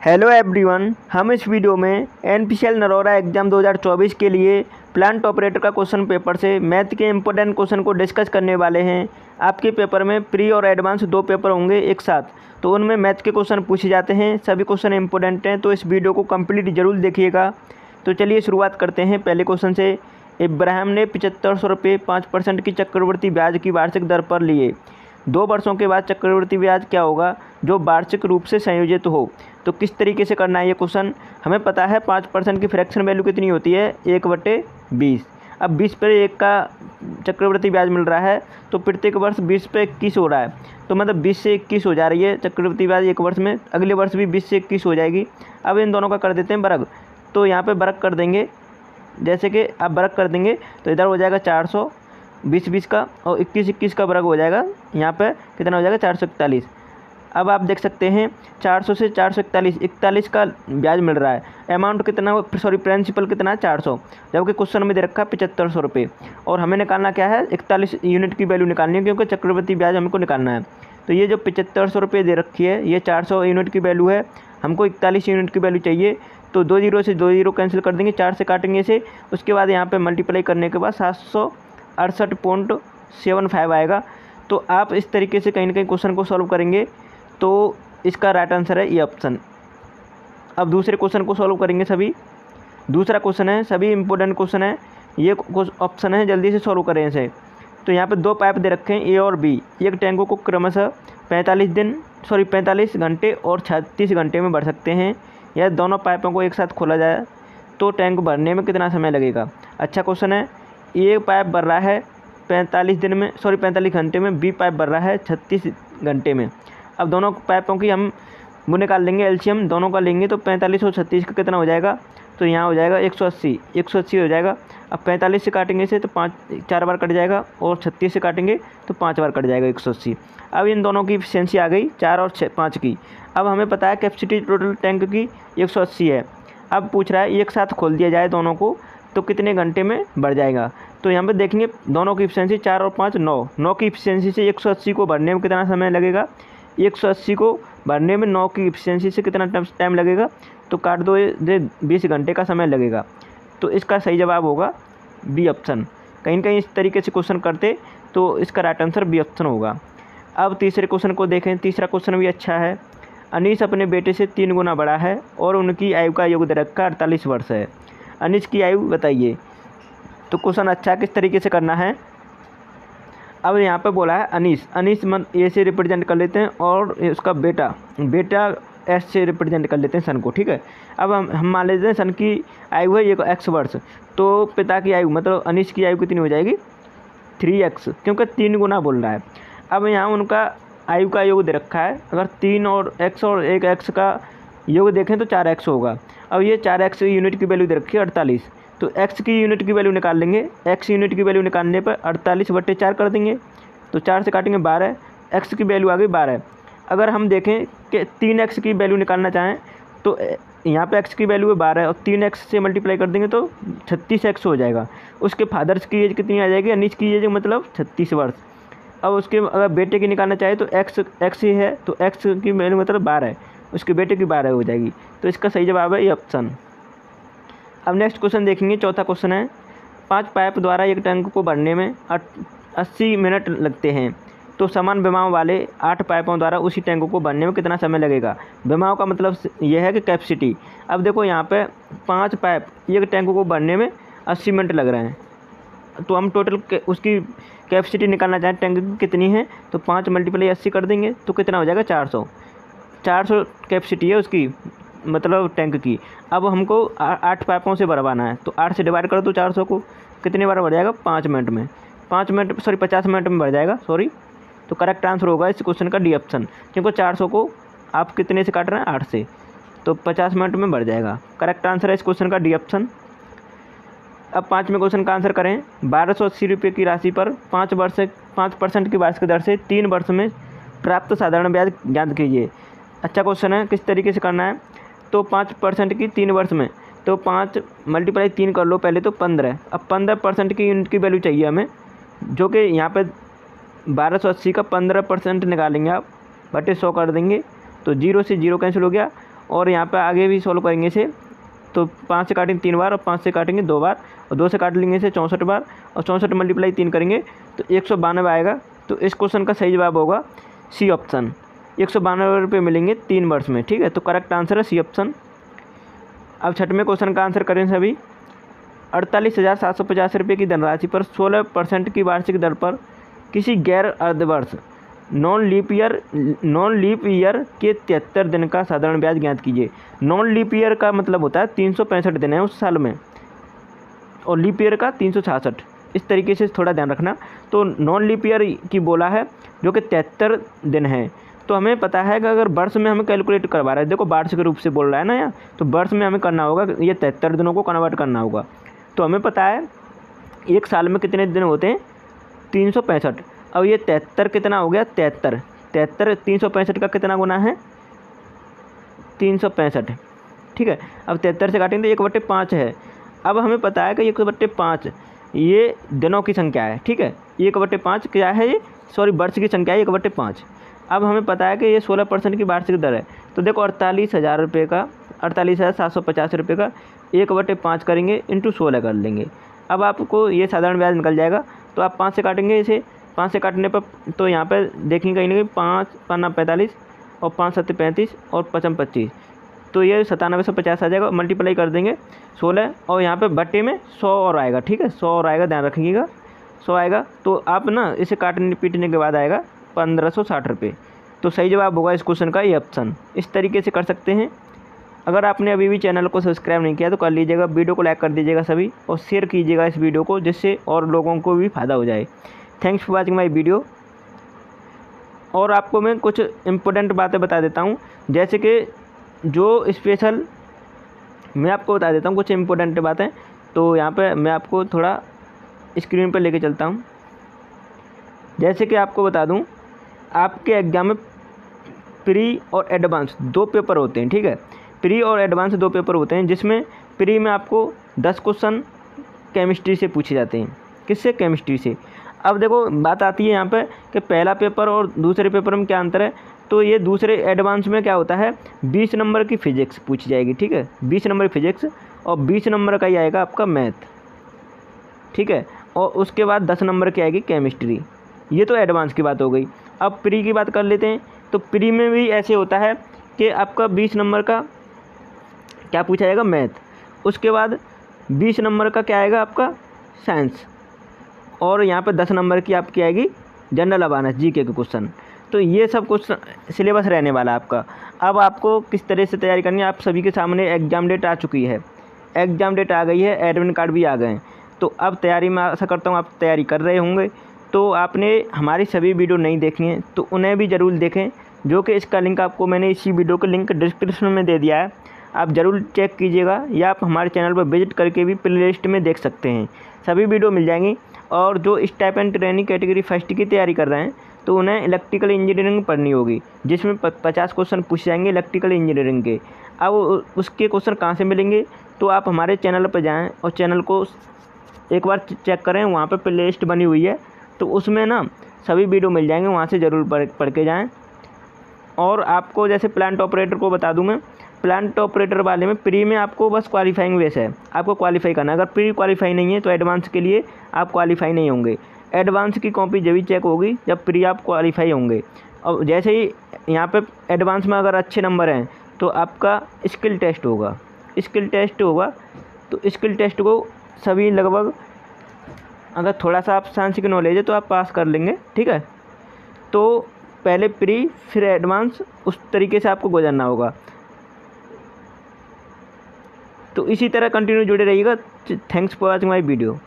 Hello everyone, हम इस video में एनपीसीएल नरोरा एग्ज़ाम 2024 के लिए प्लांट ऑपरेटर का क्वेश्चन पेपर से मैथ के इंपॉर्टेंट क्वेश्चन को डिस्कस करने वाले हैं। आपके पेपर में प्री और एडवांस दो पेपर होंगे एक साथ, तो उनमें मैथ के क्वेश्चन पूछे जाते हैं। सभी क्वेश्चन इंपॉर्टेंट हैं, तो इस वीडियो को कंप्लीट जरूर देखिएगा। तो चलिए शुरुआत करते हैं पहले क्वेश्चन से। इब्राहिम ने 7500 रुपये 5% की चक्रवृद्धि ब्याज की वार्षिक दर पर लिए। 2 वर्षों के बाद चक्रवृद्धि ब्याज क्या होगा जो वार्षिक रूप से संयोजित हो। तो किस तरीके से करना है ये क्वेश्चन। हमें पता है 5% की फ्रैक्शन वैल्यू कितनी होती है, 1/20। अब 20 पर 1 का चक्रवृद्धि ब्याज मिल रहा है, तो प्रत्येक वर्ष 20 पे 21 हो रहा है, तो मतलब 20 से 21 हो जा रही है चक्रवृद्धि ब्याज एक वर्ष में। अगले वर्ष भी 20 से 21 हो जाएगी। अब इन दोनों का कर देते हैं वर्ग, तो यहाँ पे वर्ग कर देंगे। जैसे कि अब वर्ग कर देंगे तो इधर हो जाएगा 400, 20 का, और 21 का वर्ग हो जाएगा। यहाँ पे कितना हो जाएगा, 441। अब आप देख सकते हैं 400 से 441 का ब्याज मिल रहा है। अमाउंट कितना, प्रिंसिपल कितना है, 400, जबकि क्वेश्चन में दे रखा है 7500 रुपये। और हमें निकालना क्या है, 41 यूनिट की वैल्यू निकालनी है, क्योंकि चक्रवृद्धि ब्याज हमको निकालना है। तो ये जो 7500 रुपये दे रखी है, ये 400 यूनिट की वैल्यू है, हमको 41 यूनिट की वैल्यू चाहिए। तो 2 जीरो से 2 जीरो कैंसिल कर देंगे, 4 से काटेंगे इसे। उसके बाद यहाँ पर मल्टीप्लाई करने के बाद 768.75 आएगा। तो आप इस तरीके से कहीं ना कहीं क्वेश्चन को सॉल्व करेंगे, तो इसका राइट आंसर है ये ऑप्शन। अब दूसरे क्वेश्चन को सॉल्व करेंगे सभी। दूसरा क्वेश्चन है, सभी इंपॉर्टेंट क्वेश्चन है, ये ऑप्शन है, जल्दी से सॉल्व करें इसे। तो यहाँ पे 2 पाइप दे रखे हैं ए और बी। एक टैंकों को क्रमशः 45 घंटे और 36 घंटे में भर सकते हैं। यह दोनों पाइपों को एक साथ खोला जाए तो टैंक भरने में कितना समय लगेगा। अच्छा क्वेश्चन है। ए पाइप भर रहा है 45 घंटे में, बी पाइप भर रहा है 36 घंटे में। अब दोनों पाइपों की हम वो निकाल लेंगे, एलसीएम दोनों का लेंगे, तो 45 और 36 का कितना हो जाएगा, तो यहाँ हो जाएगा 180 हो जाएगा। अब 45 से काटेंगे इसे तो 4 बार कट जाएगा, और 36 से काटेंगे तो 5 बार कट जाएगा, 180। अब इन दोनों की एफिशिएंसी आ गई 4 और 5 की। अब हमें पता है कैपेसिटी टोटल टैंक की 180 है। अब पूछ रहा है एक साथ खोल दिया जाए दोनों को तो कितने घंटे में बढ़ जाएगा। तो यहाँ पे देखेंगे दोनों की एफिशिएंसी 4 और 5 9 की एफिशिएंसी से 180 को भरने में कितना समय लगेगा, 180 को भरने में 9 की एफिशिएंसी से कितना टाइम लगेगा, तो काट दो, 20 घंटे का समय लगेगा। तो इसका सही जवाब होगा बी ऑप्शन। कहीं ना कहीं इस तरीके से क्वेश्चन करते तो इसका राइट आंसर बी ऑप्शन होगा। अब तीसरे क्वेश्चन को देखें। तीसरा क्वेश्चन भी अच्छा है। अनीस अपने बेटे से 3 गुना बड़ा है और उनकी आयु का योग दे रखा 48 वर्ष है। अनीस की आयु बताइए। तो क्वेश्चन अच्छा किस तरीके से करना है। अब यहाँ पे बोला है अनीस ए से रिप्रेजेंट कर लेते हैं, और उसका बेटा एस से रिप्रेजेंट कर लेते हैं सन को, ठीक है। अब हम मान लेते हैं सन की आयु है 1 वर्ष, तो पिता की आयु मतलब अनीस की आयु कितनी हो जाएगी, 3x, क्योंकि 3 गुना बोल रहा है। अब यहाँ उनका आयु का योग दे रखा है, अगर 3 और x और 1x का योग देखें तो 4x होगा। अब ये 4x यूनिट की वैल्यू दे रखी है 48, तो x की यूनिट की वैल्यू निकाल लेंगे। x यूनिट की वैल्यू निकालने पर 48/4 कर देंगे, तो 4 से काटेंगे 12, x की वैल्यू आ गई 12। अगर हम देखें कि 3x की वैल्यू निकालना चाहें तो यहाँ पे x की वैल्यू है 12, और 3x से मल्टीप्लाई कर देंगे तो 36x हो जाएगा। उसके फादर्स की एज कितनी आ जाएगी, अनीस की एज मतलब 36 वर्ष। अब उसके अगर बेटे की निकालना चाहे तो x ही है, तो x की वैल्यू मतलब 12 है, उसके बेटे की 12 हो जाएगी। तो इसका सही जवाब है ये ऑप्शन। अब नेक्स्ट क्वेश्चन देखेंगे। चौथा क्वेश्चन है, 5 पाइप द्वारा एक टैंक को भरने में 80 मिनट लगते हैं, तो समान विमाओं वाले 8 पाइपों द्वारा उसी टैंक को भरने में कितना समय लगेगा। विमाओं का मतलब यह है कि कैपेसिटी। अब देखो यहाँ पे 5 पाइप एक टैंक को भरने में 80 मिनट लग रहे हैं, तो हम टोटल उसकी कैपेसिटी निकालना चाहें टैंक की कितनी है, तो 5 × 80 कर देंगे तो कितना हो जाएगा, 400 कैपेसिटी है उसकी, मतलब टैंक की। अब हमको 8 पाइपों से भरवाना है, तो 8 से डिवाइड कर दो 400 को, कितनी बार भर जाएगा, 5 मिनट में, 50 मिनट में भर जाएगा, तो करेक्ट आंसर होगा इस क्वेश्चन का डी ऑप्शन, क्योंकि 400 को आप कितने से काट रहे हैं, 8 से, तो 50 मिनट में भर जाएगा। करेक्ट आंसर है इस क्वेश्चन का डी ऑप्शन। अब 5वें क्वेश्चन का आंसर करें। 1280 रुपये की राशि पर 5% की वार्षिक दर से 3 वर्ष में प्राप्त साधारण ब्याज ज्ञात कीजिए। अच्छा क्वेश्चन है, किस तरीके से करना है। तो 5% की 3 वर्ष में, तो 5 × 3 कर लो पहले, तो 15। अब 15% की यूनिट की वैल्यू चाहिए हमें, जो कि यहाँ पे 1280 का 15% निकालेंगे आप, बटे 100 कर देंगे, तो 0 से 0 कैंसिल हो गया, और यहाँ पे आगे भी सॉल्व करेंगे इसे, तो 5 से काटेंगे 3 बार और 5 से काटेंगे 2 बार और 2 से काट लेंगे इसे 64 बार और 64 मल्टीप्लाई 3 करेंगे तो 192 आएगा। तो इस क्वेश्चन का सही जवाब होगा सी ऑप्शन, 192 रुपये मिलेंगे 3 वर्ष में। ठीक है, तो करेक्ट आंसर है सी ऑप्शन। अब छठवें क्वेश्चन का आंसर करें सभी। 48,750 रुपये की धनराशि पर 16% की वार्षिक दर पर किसी गैर अर्धवर्ष नॉन लीप ईयर के 73 दिन का साधारण ब्याज ज्ञात कीजिए। नॉन लीप ईयर का मतलब होता है 365 दिन है उस साल में, और लीप ईयर का 366। इस तरीके से थोड़ा ध्यान रखना। तो नॉन लीप ईयर की बोला है जो कि 73 दिन है, तो हमें पता है कि अगर वर्ष में हमें कैलकुलेट करवा रहा है, देखो वार्षिक रूप से बोल रहा है ना यहाँ, तो वर्ष में हमें करना होगा, ये 73 दिनों को कन्वर्ट करना होगा। तो हमें पता है एक साल में कितने दिन होते हैं 365। अब ये 73 कितना हो गया 73 365 का कितना गुना है 365। ठीक है, अब 73 से काटेंगे तो 1/5 है। अब हमें पता है कि 1/5 ये दिनों की संख्या है। ठीक है, 1/5 क्या है ये, सॉरी वर्ष की संख्या है 1/5। अब हमें पता है कि ये 16% की वार्षिक दर है। तो देखो 48,000 रुपये का 48,750 रुपये का 1/5 करेंगे इंटू 16 कर लेंगे। अब आपको ये साधारण ब्याज निकल जाएगा। तो आप 5 से काटेंगे इसे, 5 से काटने पर तो यहाँ पर देखेंगे कहीं ना कहीं 5 5 45 और 5 7 35 और 5 25, तो ये 9750 आ जाएगा। मल्टीप्लाई कर देंगे 16 और यहाँ पे बट्टे में 100 और आएगा। ठीक है, 100 और आएगा, ध्यान रखिएगा 100 आएगा। तो आप ना इसे काटने पीटने के बाद आएगा 1560 रुपये। तो सही जवाब होगा इस क्वेश्चन का ये ऑप्शन। इस तरीके से कर सकते हैं। अगर आपने अभी भी चैनल को सब्सक्राइब नहीं किया तो कर लीजिएगा, वीडियो को लाइक कर दीजिएगा सभी और शेयर कीजिएगा इस वीडियो को, जिससे और लोगों को भी फ़ायदा हो जाए। Thanks for watching my video. और आपको मैं कुछ इम्पोर्टेंट बातें बता देता हूँ, जैसे कि जो स्पेशल मैं आपको बता देता हूँ कुछ इम्पोर्टेंट बातें। तो यहाँ पे मैं आपको थोड़ा स्क्रीन पर लेके चलता हूँ। जैसे कि आपको बता दूँ, आपके एग्ज़ाम में प्री और एडवांस 2 पेपर होते हैं। ठीक है, प्री और एडवांस 2 पेपर होते हैं, जिसमें प्री में आपको 10 क्वेश्चन केमिस्ट्री से पूछे जाते हैं। किससे? केमिस्ट्री से। अब देखो बात आती है यहाँ पे कि पहला पेपर और दूसरे पेपर में क्या अंतर है। तो ये दूसरे एडवांस में क्या होता है 20 नंबर की फ़िज़िक्स पूछी जाएगी। ठीक है, 20 नंबर की फ़िज़िक्स और 20 नंबर का ही आएगा आपका मैथ। ठीक है, और उसके बाद 10 नंबर की आएगी केमिस्ट्री। ये तो एडवांस की बात हो गई। अब प्री की बात कर लेते हैं। तो प्री में भी ऐसे होता है कि आपका 20 नंबर का क्या पूछा जाएगा मैथ, उसके बाद 20 नंबर का क्या आएगा आपका साइंस, और यहाँ पे 10 नंबर की आपकी आएगी जनरल अवेयरनेस जीके के क्वेश्चन। तो ये सब कुछ सिलेबस रहने वाला है आपका। अब आपको किस तरह से तैयारी करनी है, आप सभी के सामने एग्ज़ाम डेट आ चुकी है, एग्ज़ाम डेट आ गई है, एडमिट कार्ड भी आ गए हैं। तो अब तैयारी में आशा करता हूँ आप तैयारी कर रहे होंगे। तो आपने हमारी सभी वीडियो नहीं देखी हैं तो उन्हें भी ज़रूर देखें, जो कि इसका लिंक आपको मैंने इसी वीडियो का लिंक डिस्क्रिप्शन में दे दिया है, आप ज़रूर चेक कीजिएगा, या आप हमारे चैनल पर विजिट करके भी प्ले लिस्ट में देख सकते हैं, सभी वीडियो मिल जाएंगी। और जो स्टाइपेंड ट्रेनिंग कैटेगरी फर्स्ट की तैयारी कर रहे हैं तो उन्हें इलेक्ट्रिकल इंजीनियरिंग पढ़नी होगी, जिसमें 50 क्वेश्चन पूछे जाएंगे इलेक्ट्रिकल इंजीनियरिंग के। अब उसके क्वेश्चन कहाँ से मिलेंगे, तो आप हमारे चैनल पर जाएँ और चैनल को एक बार चेक करें, वहाँ पर प्ले लिस्ट बनी हुई है, तो उसमें ना सभी वीडियो मिल जाएंगे, वहाँ से ज़रूर पढ़ के जाएँ। और आपको जैसे प्लांट ऑपरेटर को बता दूं मैं, प्लांट ऑपरेटर वाले में प्री में आपको बस क्वालिफाइंग बेस है, आपको क्वालिफाई करना है। अगर प्री क्वालिफाई नहीं है तो एडवांस के लिए आप क्वालिफाई नहीं होंगे। एडवांस की कॉपी जब भी चेक होगी जब प्री आप क्वालिफाई होंगे। और जैसे ही यहाँ पे एडवांस में अगर अच्छे नंबर हैं तो आपका स्किल टेस्ट होगा, स्किल टेस्ट होगा। तो स्किल टेस्ट को सभी लगभग, अगर थोड़ा सा आप साइंस की नॉलेज है तो आप पास कर लेंगे। ठीक है, तो पहले प्री फिर एडवांस, उस तरीके से आपको गुजरना होगा। तो इसी तरह कंटिन्यू जुड़े रहिएगा। Thanks for watching my video.